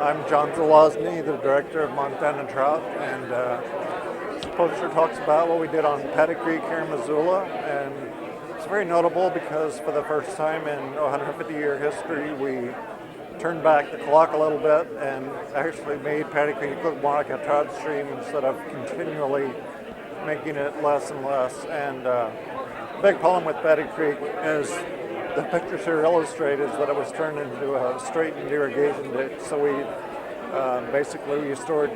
I'm John Zelazney, the director of Montana Trout, and this poster talks about what we did on Paddy Creek here in Missoula, and it's very notable because for the first time in 150-year history, we turned back the clock a little bit and actually made Paddy Creek look more like a trout stream instead of continually making it less and less. And the big problem with Paddy Creek, as the pictures here illustrate, is that it was turned into a straightened irrigation ditch. So we basically restored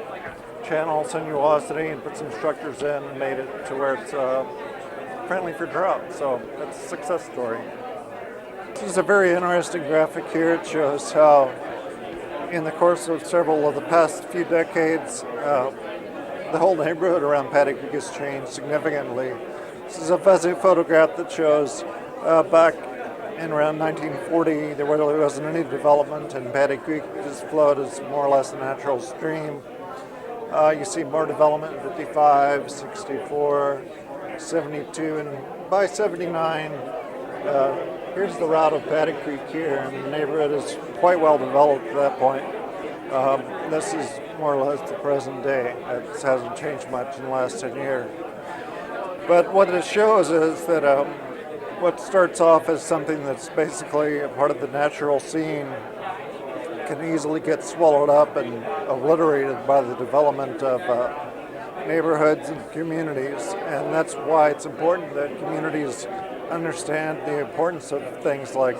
channel sinuosity and put some structures in and made it to where it's friendly for trout. So it's a success story. This is a very interesting graphic here. It shows how in the course of several of the past few decades, the whole neighborhood around Paddy Creek has changed significantly. This is a fuzzy photograph that shows back in around 1940, there really wasn't any development, and Paddy Creek just flowed as more or less a natural stream. You see more development in 55, 64, 72, and by 79, here's the route of Paddy Creek here, and the neighborhood is quite well developed at that point. This is more or less the present day. It hasn't changed much in the last 10 years. But what it shows is that what starts off as something that's basically a part of the natural scene can easily get swallowed up and obliterated by the development of neighborhoods and communities. And that's why it's important that communities understand the importance of things like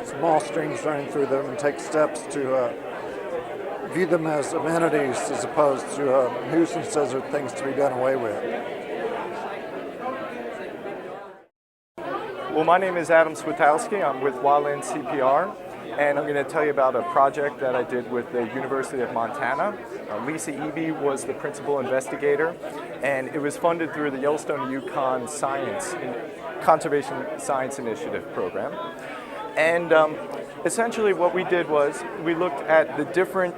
small streams running through them and take steps to view them as amenities as opposed to nuisances or things to be done away with. Well, my name is Adam Switalski. I'm with Wildland CPR, and I'm going to tell you about a project that I did with the University of Montana. Lisa Eby was the principal investigator, and it was funded through the Yellowstone-Yukon Conservation Science Initiative program. And essentially what we did was we looked at the different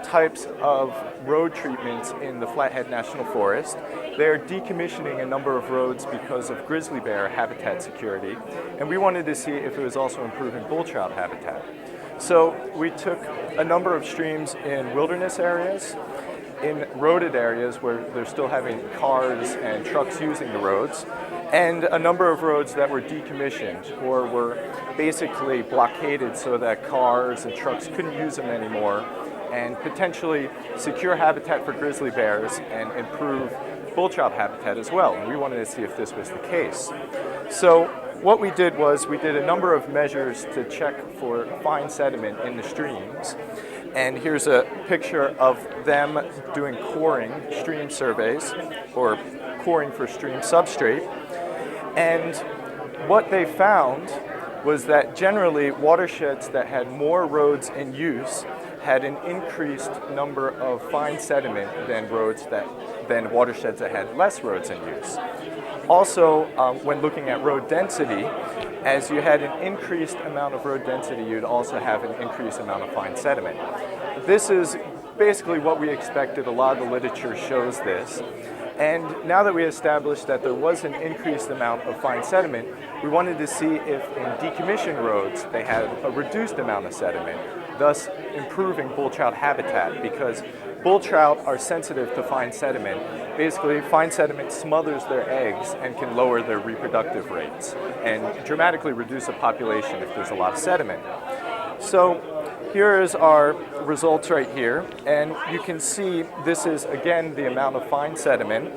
types of road treatments in the Flathead National Forest. They're decommissioning a number of roads because of grizzly bear habitat security, and we wanted to see if it was also improving bull trout habitat. So we took a number of streams in wilderness areas, in roaded areas where they're still having cars and trucks using the roads, and a number of roads that were decommissioned or were basically blockaded so that cars and trucks couldn't use them anymore, and potentially secure habitat for grizzly bears and improve bull trout habitat as well. And we wanted to see if this was the case. So what we did was we did a number of measures to check for fine sediment in the streams. And here's a picture of them doing coring stream surveys, or coring for stream substrate. And what they found was that generally watersheds that had more roads in use had an increased number of fine sediment than watersheds that had less roads in use. Also, when looking at road density, as you had an increased amount of road density, you'd also have an increased amount of fine sediment. This is basically what we expected. A lot of the literature shows this. And now that we established that there was an increased amount of fine sediment, we wanted to see if in decommissioned roads they had a reduced amount of sediment, thus improving bull trout habitat, because bull trout are sensitive to fine sediment. Basically, fine sediment smothers their eggs and can lower their reproductive rates and dramatically reduce a population if there's a lot of sediment. So here is our results right here, and you can see this is again the amount of fine sediment,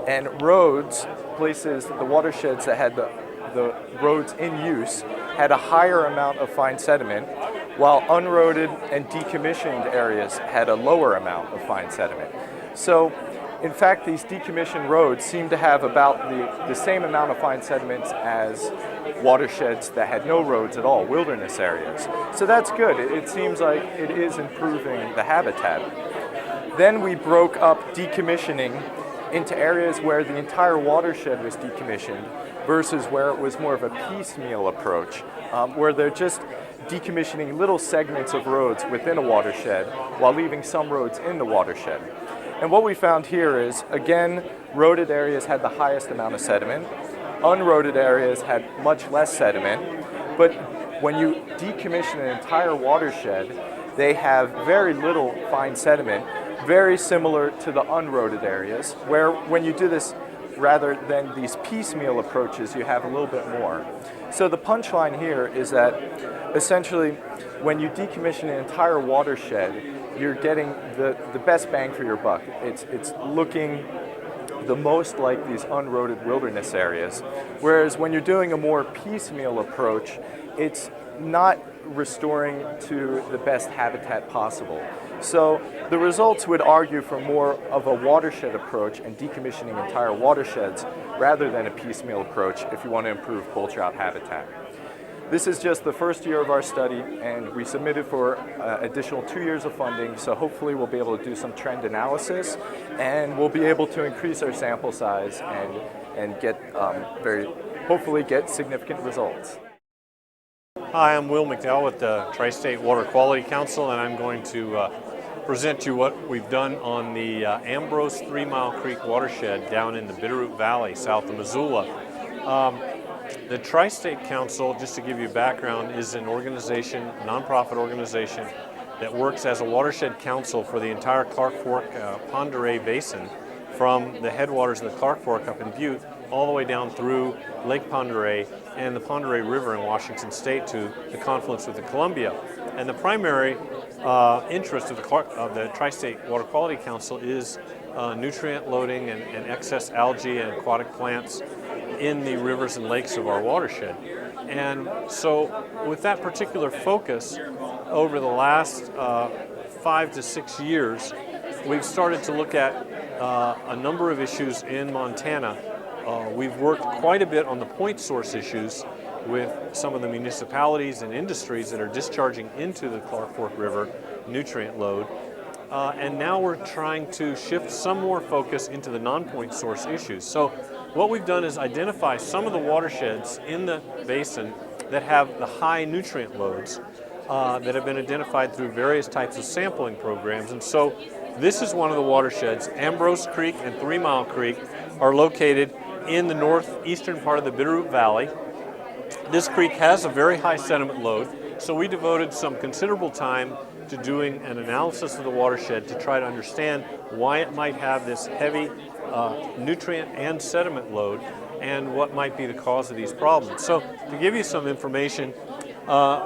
and roads, places, the watersheds that had the roads in use had a higher amount of fine sediment, while unroaded and decommissioned areas had a lower amount of fine sediment. So in fact, these decommissioned roads seem to have about the same amount of fine sediments as watersheds that had no roads at all, wilderness areas. So that's good. It seems like it is improving the habitat. Then we broke up decommissioning into areas where the entire watershed was decommissioned versus where it was more of a piecemeal approach, where they're just decommissioning little segments of roads within a watershed while leaving some roads in the watershed. And what we found here is, again, roaded areas had the highest amount of sediment. Unroaded areas had much less sediment. But when you decommission an entire watershed, they have very little fine sediment, very similar to the unroaded areas, where when you do this rather than these piecemeal approaches, you have a little bit more. So the punchline here is that essentially when you decommission an entire watershed, you're getting the best bang for your buck. It's looking the most like these unroaded wilderness areas. Whereas when you're doing a more piecemeal approach, it's not restoring to the best habitat possible. So the results would argue for more of a watershed approach and decommissioning entire watersheds rather than a piecemeal approach if you want to improve bull trout habitat. This is just the first year of our study, and we submitted for additional 2 years of funding, so hopefully we'll be able to do some trend analysis, and we'll be able to increase our sample size and get hopefully get significant results. Hi, I'm Will McDowell with the Tri-State Water Quality Council, and I'm going to present to you what we've done on the Ambrose 3 Mile Creek watershed down in the Bitterroot Valley south of Missoula. The Tri-State Council, just to give you background, is an organization, a nonprofit organization that works as a watershed council for the entire Clark Fork Pend Oreille Basin, from the headwaters of the Clark Fork up in Butte all the way down through Lake Pend Oreille and the Pend Oreille River in Washington State to the confluence with the Columbia. And the primary interest of the Tri-State Water Quality Council is nutrient loading and excess algae and aquatic plants in the rivers and lakes of our watershed. And so with that particular focus, over the last 5 to 6 years, we've started to look at a number of issues in Montana. We've worked quite a bit on the point source issues with some of the municipalities and industries that are discharging into the Clark Fork River nutrient load. And now we're trying to shift some more focus into the non-point source issues. So what we've done is identify some of the watersheds in the basin that have the high nutrient loads that have been identified through various types of sampling programs. And so this is one of the watersheds. Ambrose Creek and 3 Mile Creek are located in the northeastern part of the Bitterroot Valley. This creek has a very high sediment load, so we devoted some considerable time to doing an analysis of the watershed to try to understand why it might have this heavy nutrient and sediment load and what might be the cause of these problems. So to give you some information,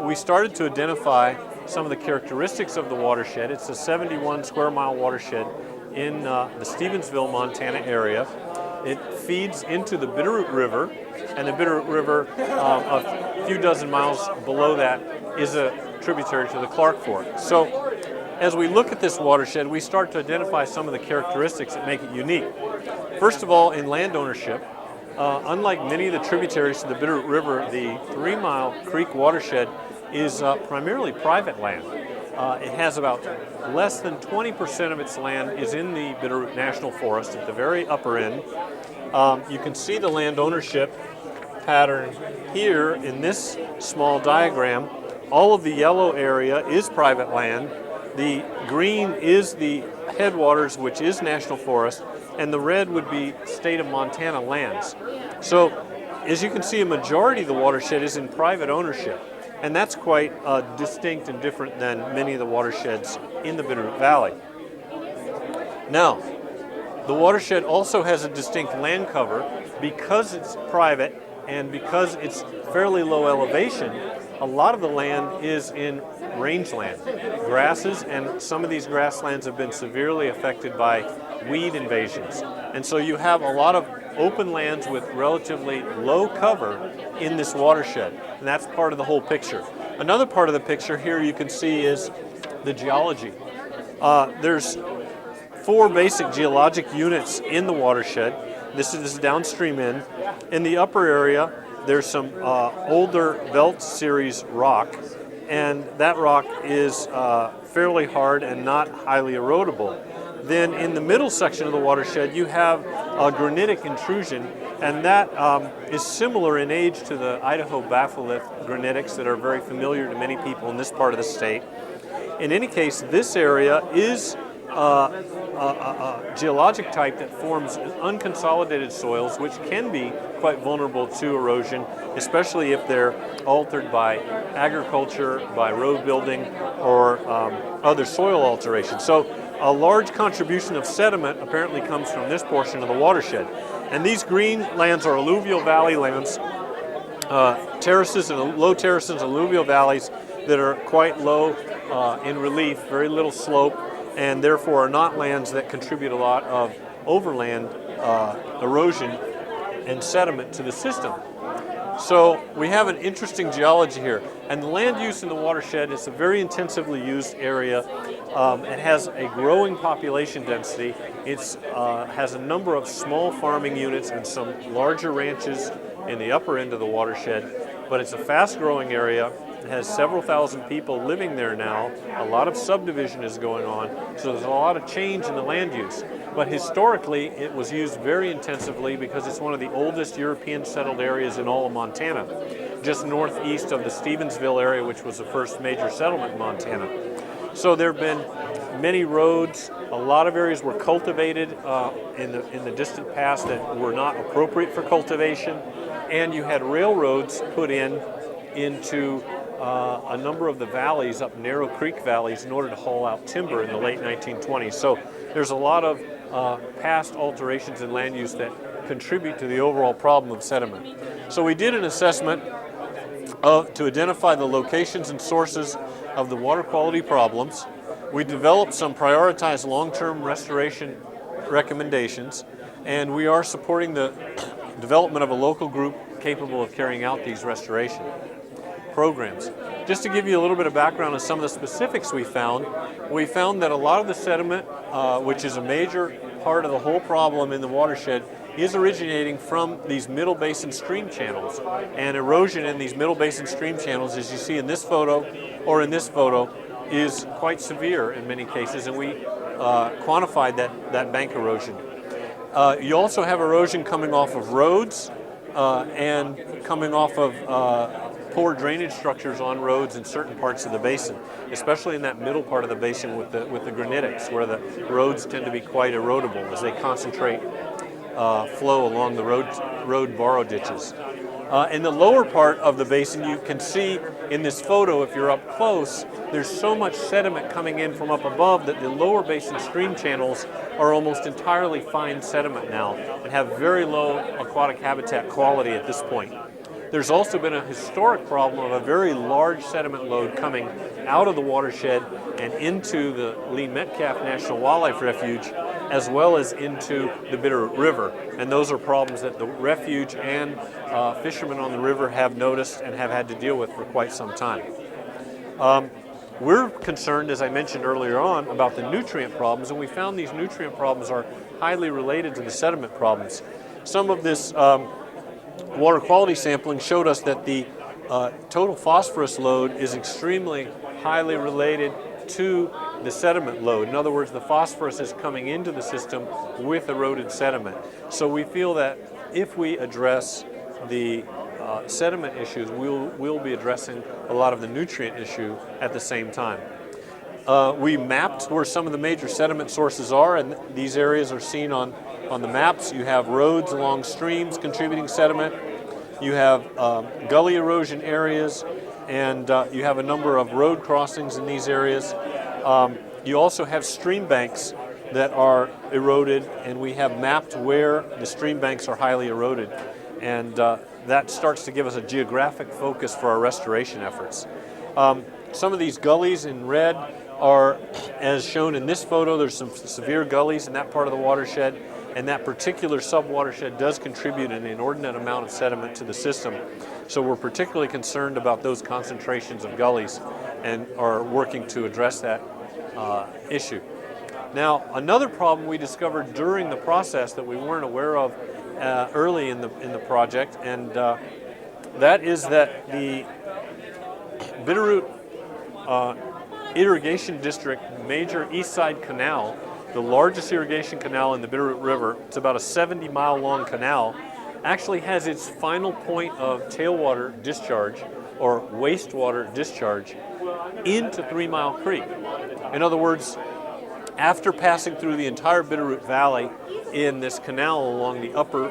we started to identify some of the characteristics of the watershed. It's a 71 square mile watershed in the Stevensville, Montana area. It feeds into the Bitterroot River, and the Bitterroot River, a few dozen miles below that, is a tributary to the Clark Fork. So as we look at this watershed, we start to identify some of the characteristics that make it unique. First of all, in land ownership, unlike many of the tributaries to the Bitterroot River, the 3 Mile Creek watershed is primarily private land. It has about less than 20% of its land is in the Bitterroot National Forest at the very upper end. You can see the land ownership pattern here in this small diagram. All of the yellow area is private land. The green is the headwaters, which is national forest, and the red would be state of Montana lands. So as you can see, a majority of the watershed is in private ownership. And that's quite distinct and different than many of the watersheds in the Bitterroot Valley. Now, the watershed also has a distinct land cover. Because it's private and because it's fairly low elevation, a lot of the land is in rangeland, grasses, and some of these grasslands have been severely affected by weed invasions. And so you have a lot of open lands with relatively low cover in this watershed, and that's part of the whole picture. Another part of the picture here you can see is the geology. There's 4 basic geologic units in the watershed. This is downstream end. In the upper area, there's some older belt series rock, and that rock is fairly hard and not highly erodible. Then in the middle section of the watershed, you have a granitic intrusion, and that is similar in age to the Idaho batholith granitics that are very familiar to many people in this part of the state. In any case, this area is geologic type that forms unconsolidated soils, which can be quite vulnerable to erosion, especially if they're altered by agriculture, by road building, or other soil alteration. So a large contribution of sediment apparently comes from this portion of the watershed. And these green lands are alluvial valley lands, terraces and low terraces, alluvial valleys that are quite low in relief, very little slope, and therefore are not lands that contribute a lot of overland erosion and sediment to the system. So we have an interesting geology here, and the land use in the watershed is a very intensively used area. It has a growing population density. It has a number of small farming units and some larger ranches in the upper end of the watershed, but it's a fast-growing area. It has several thousand people living there now. A lot of subdivision is going on, so there's a lot of change in the land use. But historically, it was used very intensively because it's one of the oldest European settled areas in all of Montana, just northeast of the Stevensville area, which was the first major settlement in Montana. So there have been many roads. A lot of areas were cultivated in the distant past that were not appropriate for cultivation, and you had railroads put into a number of the valleys, up narrow creek valleys, in order to haul out timber in the late 1920s. So there's a lot of past alterations in land use that contribute to the overall problem of sediment. So we did an assessment to identify the locations and sources of the water quality problems. We developed some prioritized long-term restoration recommendations, and we are supporting the development of a local group capable of carrying out these restoration programs. Just to give you a little bit of background on some of the specifics we found that a lot of the sediment, which is a major part of the whole problem in the watershed, is originating from these middle basin stream channels. And erosion in these middle basin stream channels, as you see in this photo or in this photo, is quite severe in many cases, and we quantified that bank erosion. You also have erosion coming off of roads and coming off of poor drainage structures on roads in certain parts of the basin, especially in that middle part of the basin with the granitics, where the roads tend to be quite erodible as they concentrate flow along the road borrow ditches. In the lower part of the basin, you can see in this photo, if you're up close, there's so much sediment coming in from up above that the lower basin stream channels are almost entirely fine sediment now and have very low aquatic habitat quality at this point. There's also been a historic problem of a very large sediment load coming out of the watershed and into the Lee Metcalf National Wildlife Refuge, as well as into the Bitterroot River. And those are problems that the refuge and fishermen on the river have noticed and have had to deal with for quite some time. We're concerned, as I mentioned earlier on, about the nutrient problems, and we found these nutrient problems are highly related to the sediment problems. Some of this water quality sampling showed us that the total phosphorus load is extremely highly related to the sediment load. In other words, the phosphorus is coming into the system with eroded sediment. So we feel that if we address the sediment issues, we'll be addressing a lot of the nutrient issue at the same time. We mapped where some of the major sediment sources are, and these areas are seen on the maps. You have roads along streams contributing sediment. You have gully erosion areas, and you have a number of road crossings in these areas. You also have stream banks that are eroded, and we have mapped where the stream banks are highly eroded. And that starts to give us a geographic focus for our restoration efforts. Some of these gullies in red are, as shown in this photo, there's some severe gullies in that part of the watershed, and that particular sub-watershed does contribute an inordinate amount of sediment to the system. So we're particularly concerned about those concentrations of gullies and are working to address that issue. Now, another problem we discovered during the process that we weren't aware of early in the project, and that is that the Bitterroot Irrigation District major east side canal, the largest irrigation canal in the Bitterroot River, it's about a 70-mile long canal, actually has its final point of tailwater discharge or wastewater discharge into 3 Mile Creek. In other words, after passing through the entire Bitterroot Valley in this canal along the upper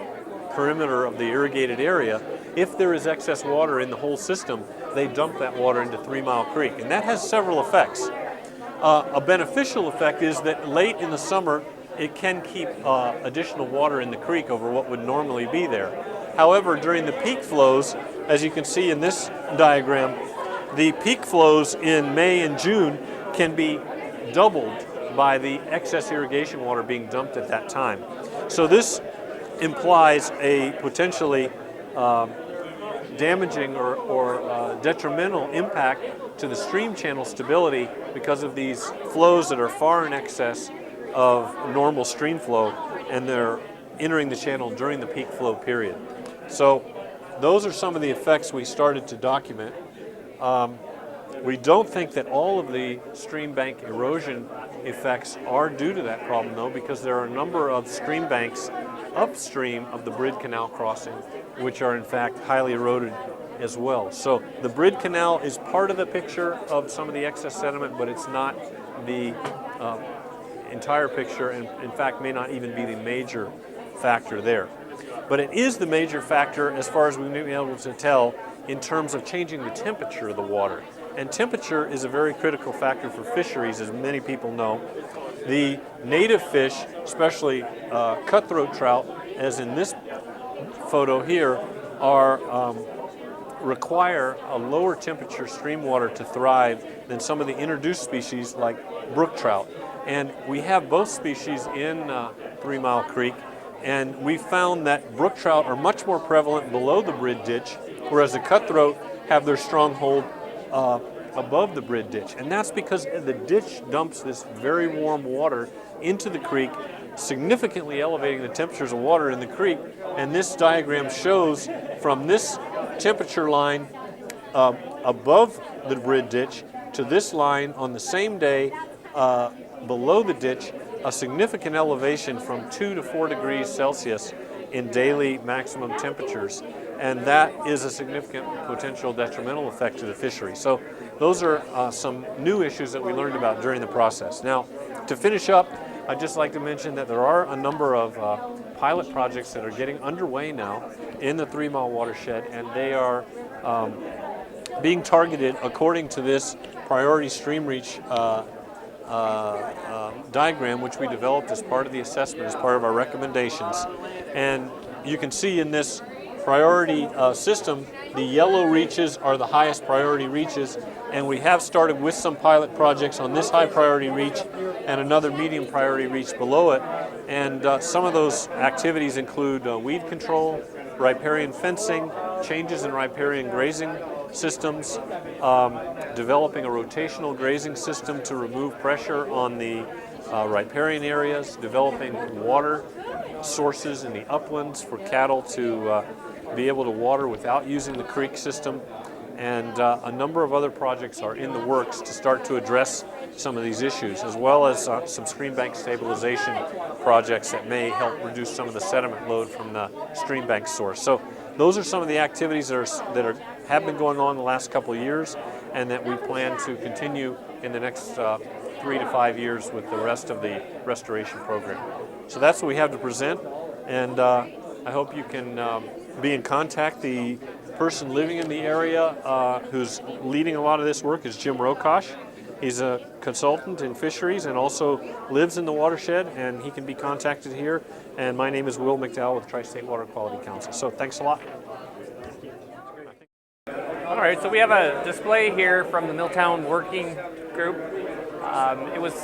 perimeter of the irrigated area, if there is excess water in the whole system, they dump that water into 3 Mile Creek. And that has several effects. A beneficial effect is that late in the summer, it can keep additional water in the creek over what would normally be there. However, during the peak flows, as you can see in this diagram, the peak flows in May and June can be doubled by the excess irrigation water being dumped at that time. So this implies a potentially damaging or detrimental impact to the stream channel stability because of these flows that are far in excess of normal stream flow, and they're entering the channel during the peak flow period. So those are some of the effects we started to document. We don't think that all of the stream bank erosion effects are due to that problem, though, because there are a number of stream banks upstream of the Brid Canal crossing which are in fact highly eroded as well. So the Brid Canal is part of the picture of some of the excess sediment, but it's not the entire picture, and in fact may not even be the major factor there. But it is the major factor, as far as we've been able to tell, in terms of changing the temperature of the water. And temperature is a very critical factor for fisheries, as many people know. The native fish, especially cutthroat trout, as in this photo here, require a lower temperature stream water to thrive than some of the introduced species like brook trout. And we have both species in 3 Mile Creek, and we found that brook trout are much more prevalent below the Brid Ditch, whereas the cutthroat have their stronghold above the Brid Ditch. And that's because the ditch dumps this very warm water into the creek, significantly elevating the temperatures of water in the creek. And this diagram shows from this temperature line above the Brid Ditch to this line on the same day below the ditch, a significant elevation from 2 to 4 degrees Celsius in daily maximum temperatures. And that is a significant potential detrimental effect to the fishery. So those are some new issues that we learned about during the process. Now, to finish up, I'd just like to mention that there are a number of pilot projects that are getting underway now in the 3 Mile watershed, and they are being targeted according to this priority stream reach diagram, which we developed as part of the assessment, as part of our recommendations. And you can see in this priority system, the yellow reaches are the highest priority reaches, and we have started with some pilot projects on this high priority reach and another medium priority reach below it. And some of those activities include weed control, riparian fencing, changes in riparian grazing systems, developing a rotational grazing system to remove pressure on the riparian areas, developing water sources in the uplands for cattle to be able to water without using the creek system. And a number of other projects are in the works to start to address some of these issues, as well as some stream bank stabilization projects that may help reduce some of the sediment load from the stream bank source. So those are some of the activities that have been going on the last couple of years, and that we plan to continue in the next 3 to 5 years with the rest of the restoration program. So that's what we have to present, and I hope you can be in contact. The person living in the area who's leading a lot of this work is Jim Rokosh. He's a consultant in fisheries and also lives in the watershed, and he can be contacted here. And my name is Will McDowell with Tri-State Water Quality Council. So thanks a lot. All right, so we have a display here from the Milltown Working Group. It was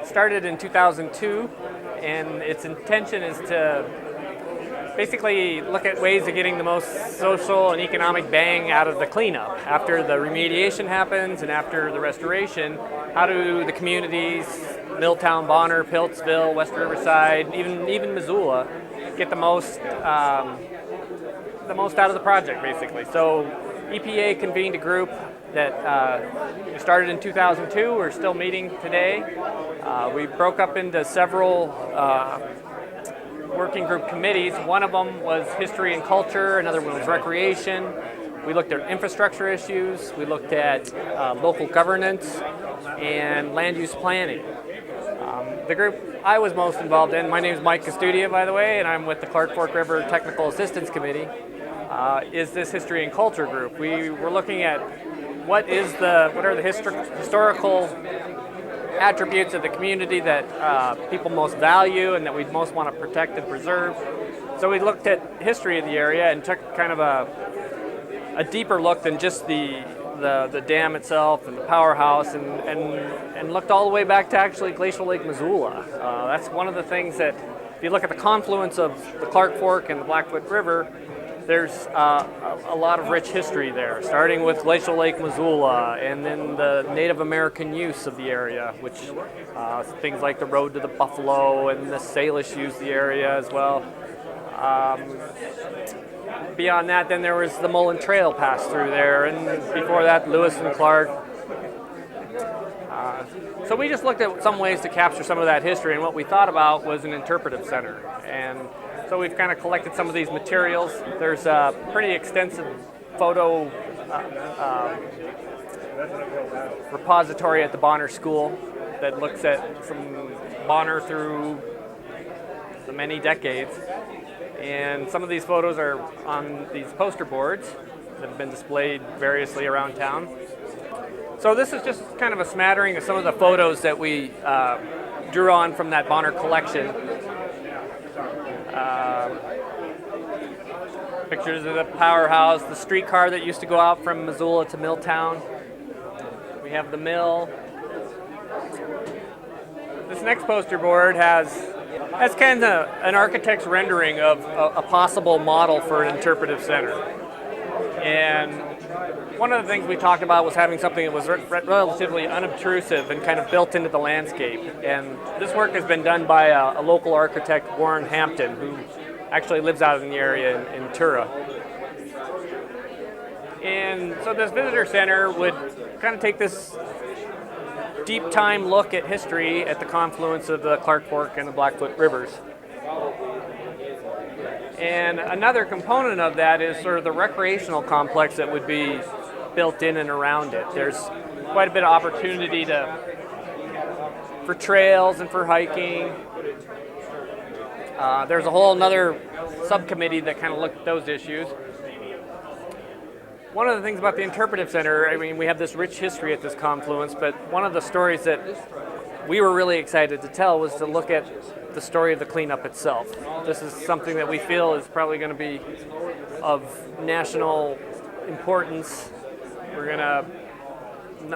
started in 2002, and its intention is to basically look at ways of getting the most social and economic bang out of the cleanup. After the remediation happens and after the restoration, how do the communities, Milltown, Bonner, Piltsville, West Riverside, even Missoula, get the most out of the project, basically? So EPA convened a group that started in 2002. We're still meeting today. We broke up into several working group committees. One of them was history and culture, another one was recreation. We looked at infrastructure issues, we looked at local governance and land use planning. The group I was most involved in, my name is Mike Kustudia, by the way, and I'm with the Clark Fork River Technical Assistance Committee, is this history and culture group. We were looking at what are the historical attributes of the community that people most value and that we most want to protect and preserve. So we looked at history of the area and took kind of a deeper look than just the dam itself and the powerhouse, and looked all the way back to actually Glacial Lake Missoula. That's one of the things that, if you look at the confluence of the Clark Fork and the Blackfoot River, there's a lot of rich history there, starting with Glacial Lake Missoula, and then the Native American use of the area, which things like the road to the Buffalo and the Salish used the area as well. Beyond that, then there was the Mullen Trail passed through there, and before that, Lewis and Clark. So we just looked at some ways to capture some of that history, and what we thought about was an interpretive center. And so we've kind of collected some of these materials. There's a pretty extensive photo repository at the Bonner School that looks at from Bonner through the many decades. And some of these photos are on these poster boards that have been displayed variously around town. So this is just kind of a smattering of some of the photos that we drew on from that Bonner collection. Pictures of the powerhouse, the streetcar that used to go out from Missoula to Milltown. We have the mill. This next poster board has kind of an architect's rendering of a possible model for an interpretive center. And one of the things we talked about was having something that was relatively unobtrusive and kind of built into the landscape. And this work has been done by a local architect, Warren Hampton, who actually lives out in the area in Tura. And so this visitor center would kind of take this deep time look at history at the confluence of the Clark Fork and the Blackfoot rivers. And another component of that is sort of the recreational complex that would be built in and around it. There's quite a bit of opportunity for trails and for hiking. There's a whole another subcommittee that kind of looked at those issues. One of the things about the Interpretive Center, I mean, we have this rich history at this confluence, but one of the stories that we were really excited to tell was to look at the story of the cleanup itself. This is something that we feel is probably going to be of national importance.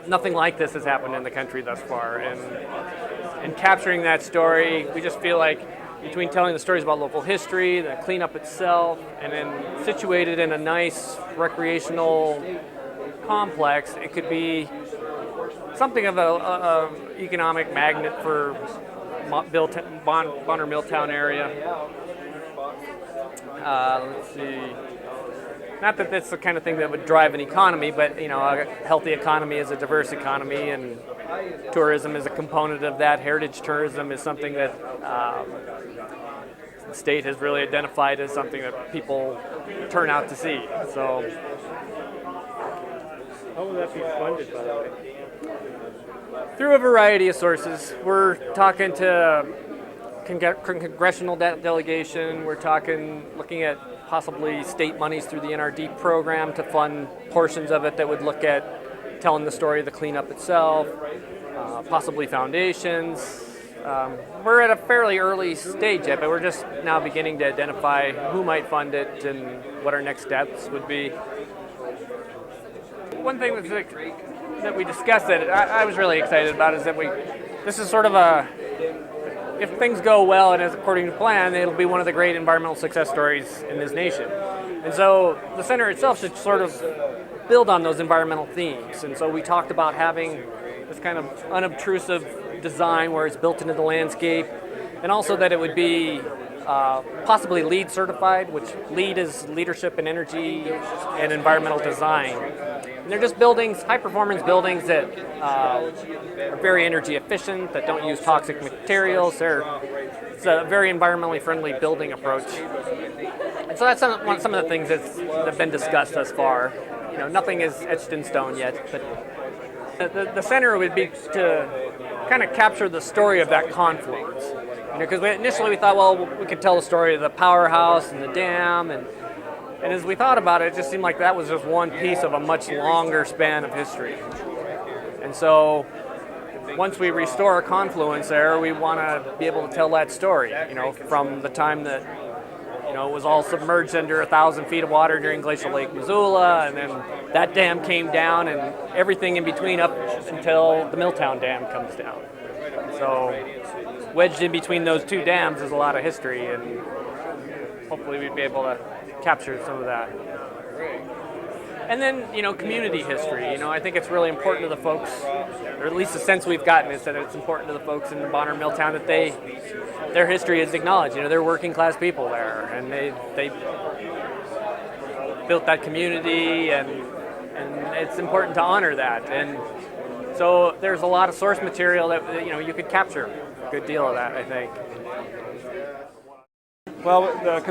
Nothing like this has happened in the country thus far, and capturing that story, we just feel like between telling the stories about local history, the cleanup itself, and then situated in a nice recreational complex, it could be something of a economic magnet for Bonner Milltown area. Let's see. Not that that's the kind of thing that would drive an economy, but a healthy economy is a diverse economy, and tourism is a component of that. Heritage tourism is something that the state has really identified as something that people turn out to see. So, how will that be funded, by the way? Through a variety of sources. We're talking to congressional delegation. We're looking at possibly state monies through the NRD program to fund portions of it that would look at telling the story of the cleanup itself, possibly foundations. We're at a fairly early stage yet, but we're just now beginning to identify who might fund it and what our next steps would be. One thing that we discussed that I was really excited about is that this is sort of if things go well and as according to plan, it'll be one of the great environmental success stories in this nation. And so the center itself should sort of build on those environmental themes. And so we talked about having this kind of unobtrusive design where it's built into the landscape, and also that it would be possibly LEED certified, which LEED is Leadership in Energy and Environmental Design. And they're just buildings, high-performance buildings that are very energy efficient, that don't use toxic materials. It's a very environmentally friendly building approach. And so that's some of the things that have been discussed thus far. Nothing is etched in stone yet, but the center would be to kind of capture the story of that confluence. Because initially we thought, well, we could tell the story of the powerhouse and the dam, and as we thought about it, it just seemed like that was just one piece of a much longer span of history. And so once we restore a confluence there, we want to be able to tell that story, from the time that, it was all submerged under 1,000 feet of water during Glacial Lake Missoula, and then that dam came down, and everything in between up until the Milltown Dam comes down. So wedged in between those two dams is a lot of history, and hopefully we'd be able to capture some of that. And then, community history. I think it's really important to the folks, or at least the sense we've gotten is that it's important to the folks in Bonner and Milltown that their history is acknowledged. They're working class people there, and they built that community, and it's important to honor that. And so there's a lot of source material that you could capture a good deal of that, I think. Well, the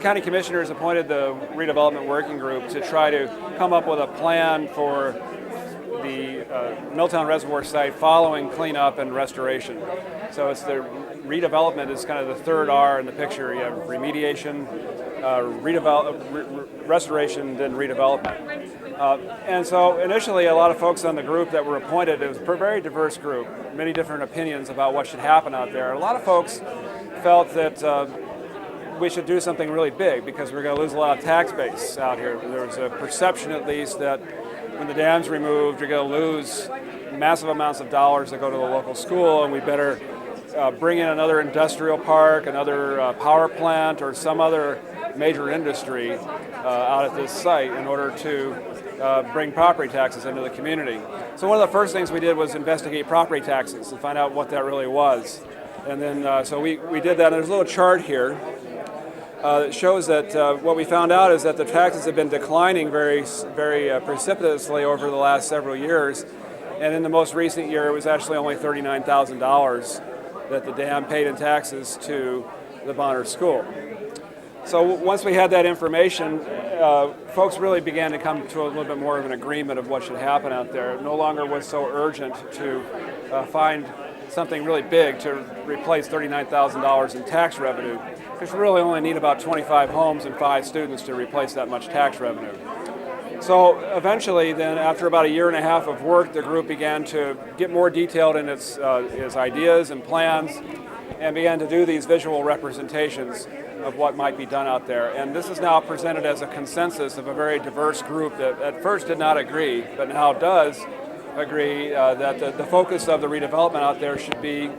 county commissioners appointed the redevelopment working group to try to come up with a plan for the Milltown Reservoir site following cleanup and restoration. So it's the redevelopment is kind of the third R in the picture. You have remediation, restoration, then redevelopment. And so initially a lot of folks on the group that were appointed, it was a very diverse group, many different opinions about what should happen out there. A lot of folks felt that we should do something really big because we're going to lose a lot of tax base out here. There was a perception, at least, that when the dam's removed, you're going to lose massive amounts of dollars that go to the local school, and we better bring in another industrial park, another power plant, or some other major industry out at this site in order to bring property taxes into the community. So one of the first things we did was investigate property taxes and find out what that really was. And then, so we did that, and there's a little chart here that shows that what we found out is that the taxes have been declining very precipitously over the last several years, and in the most recent year it was actually only $39,000 that the dam paid in taxes to the Bonner School. So once we had that information, folks really began to come to a little bit more of an agreement of what should happen out there. It no longer was so urgent to find something really big to replace $39,000 in tax revenue, because we really only need about 25 homes and 5 students to replace that much tax revenue. So eventually then, after about a year and a half of work, the group began to get more detailed in its ideas and plans, and began to do these visual representations of what might be done out there. And this is now presented as a consensus of a very diverse group that at first did not agree, but now does agree that the focus of the redevelopment out there should be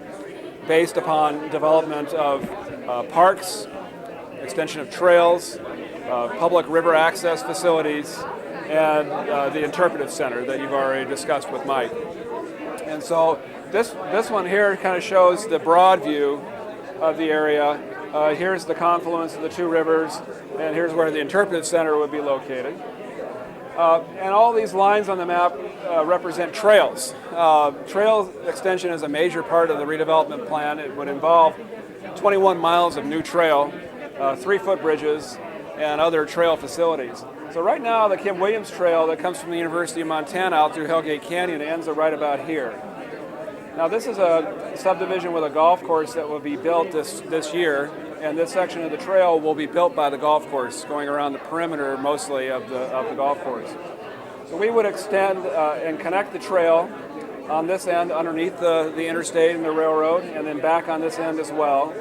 based upon development of parks, extension of trails, public river access facilities, and the interpretive center that you've already discussed with Mike. And so this one here kind of shows the broad view of the area. Here's the confluence of the two rivers, and here's where the interpretive center would be located. And all these lines on the map represent trails. Trail extension is a major part of the redevelopment plan. It would involve 21 miles of new trail, 3 footbridges, and other trail facilities. So right now, the Kim Williams Trail that comes from the University of Montana out through Hellgate Canyon ends right about here. Now this is a subdivision with a golf course that will be built this year, and this section of the trail will be built by the golf course, going around the perimeter mostly of the golf course. So we would extend and connect the trail on this end underneath the interstate and the railroad, and then back on this end as well,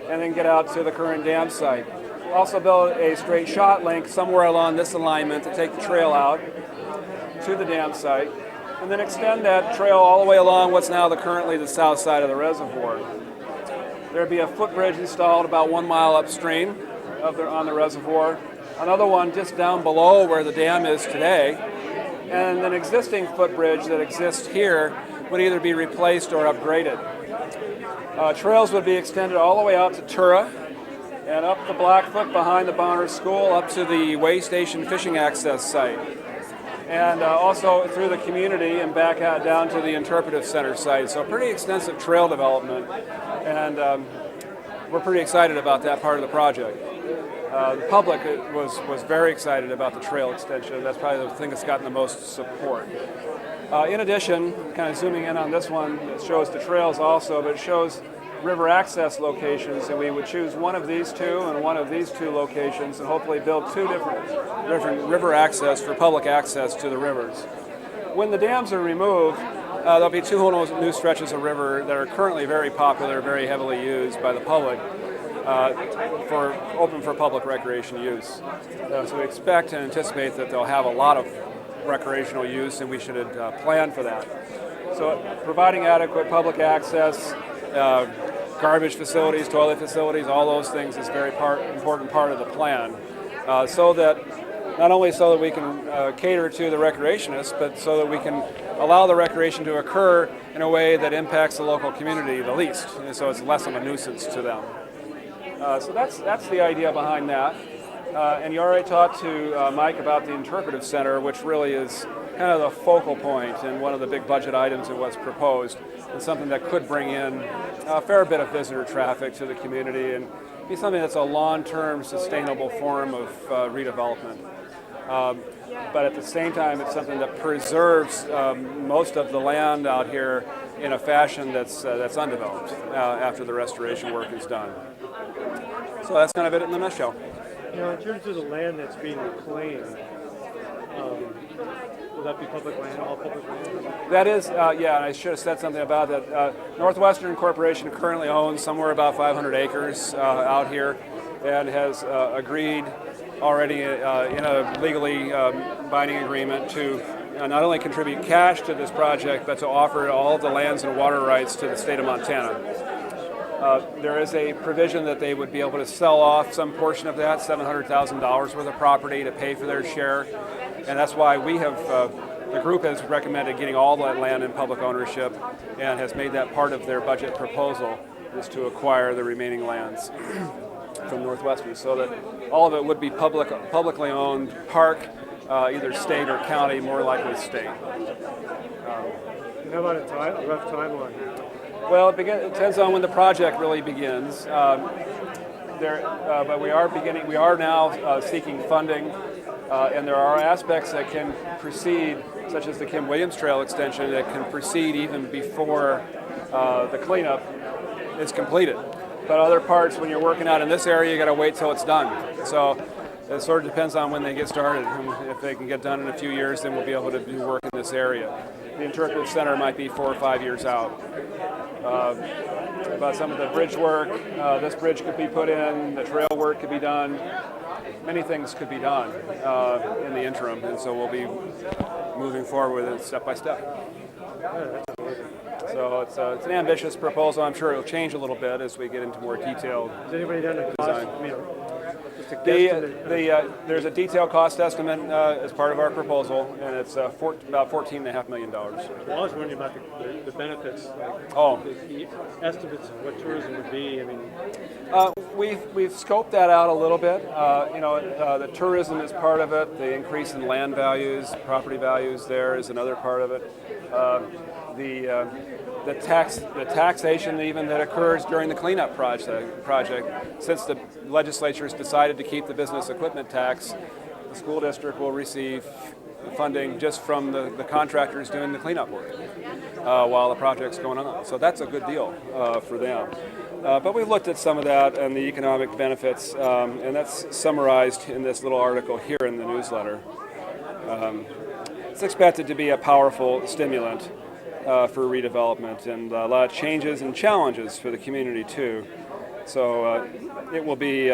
and then get out to the current dam site. Also build a straight shot link somewhere along this alignment to take the trail out to the dam site, and then extend that trail all the way along what's now currently the south side of the reservoir. There'd be a footbridge installed about 1 mile upstream on the reservoir, another one just down below where the dam is today, and an existing footbridge that exists here would either be replaced or upgraded. Trails would be extended all the way out to Tura and up the Blackfoot behind the Bonner School up to the way station fishing access site, and also through the community and back out down to the interpretive center site. So pretty extensive trail development, and we're pretty excited about that part of the project. The public was very excited about the trail extension. That's probably the thing that's gotten the most support. In addition, kind of zooming in on this one, it shows the trails also, but it shows river access locations, and we would choose one of these two and one of these two locations and hopefully build two different river access for public access to the rivers. When the dams are removed, there'll be two whole new stretches of river that are currently very popular, very heavily used by the public, open for public recreation use. So we expect and anticipate that they'll have a lot of recreational use, and we should plan for that. So providing adequate public access, garbage facilities, toilet facilities, all those things is a very important part of the plan. So that not only so that we can cater to the recreationists, but so that we can allow the recreation to occur in a way that impacts the local community the least, and so it's less of a nuisance to them. So that's the idea behind that. And you already talked to Mike about the interpretive center, which really is kind of the focal point and one of the big budget items of what's proposed, and something that could bring in a fair bit of visitor traffic to the community and be something that's a long-term sustainable form of redevelopment. But at the same time, it's something that preserves most of the land out here in a fashion that's undeveloped after the restoration work is done. So that's kind of it in a nutshell. You know, in terms of the land that's being reclaimed, will that be public land, all public land? That is, yeah, and I should have said something about that. Northwestern Corporation currently owns somewhere about 500 acres out here and has agreed already in a legally binding agreement to not only contribute cash to this project, but to offer all of the lands and water rights to the state of Montana. There is a provision that they would be able to sell off some portion of that, $700,000 worth of property to pay for their share. And that's why we have, the group has recommended getting all that land in public ownership and has made that part of their budget proposal, is to acquire the remaining lands from Northwestern, so that all of it would be publicly owned park, either state or county, more likely state. And how about a rough timeline? Well, it depends on when the project really begins. But we are now seeking funding, and there are aspects that can proceed, such as the Kim Williams Trail extension, that can proceed even before the cleanup is completed. But other parts, when you're working out in this area, you got to wait till it's done. So it sort of depends on when they get started. If they can get done in a few years, then we'll be able to do work in this area. The interpretive center might be 4 or 5 years out. About some of the bridge work, this bridge could be put in, the trail work could be done. Many things could be done in the interim, and so we'll be moving forward with it step by step. So it's an ambitious proposal. I'm sure it'll change a little bit as we get into more detailed Has anybody done a cost? There's a detailed cost estimate as part of our proposal, and it's about $14.5 million. Well, I was wondering about the benefits, like the estimates of what tourism would be. I mean, we've scoped that out a little bit. The tourism is part of it. The increase in land values, property values, there is another part of it. The taxation even that occurs during the cleanup project. Since the legislature has decided to keep the business equipment tax, the school district will receive funding just from the contractors doing the cleanup work while the project's going on. So that's a good deal for them. But we looked at some of that and the economic benefits, and that's summarized in this little article here in the newsletter. It's expected to be a powerful stimulant for redevelopment, and a lot of changes and challenges for the community too. So it will be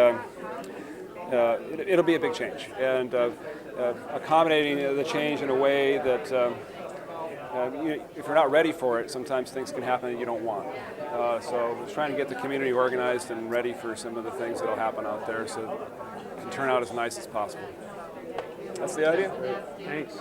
it'll be a big change, and accommodating the change in a way that if you're not ready for it, sometimes things can happen that you don't want. So we're trying to get the community organized and ready for some of the things that will happen out there, so it can turn out as nice as possible. That's the idea. thanks.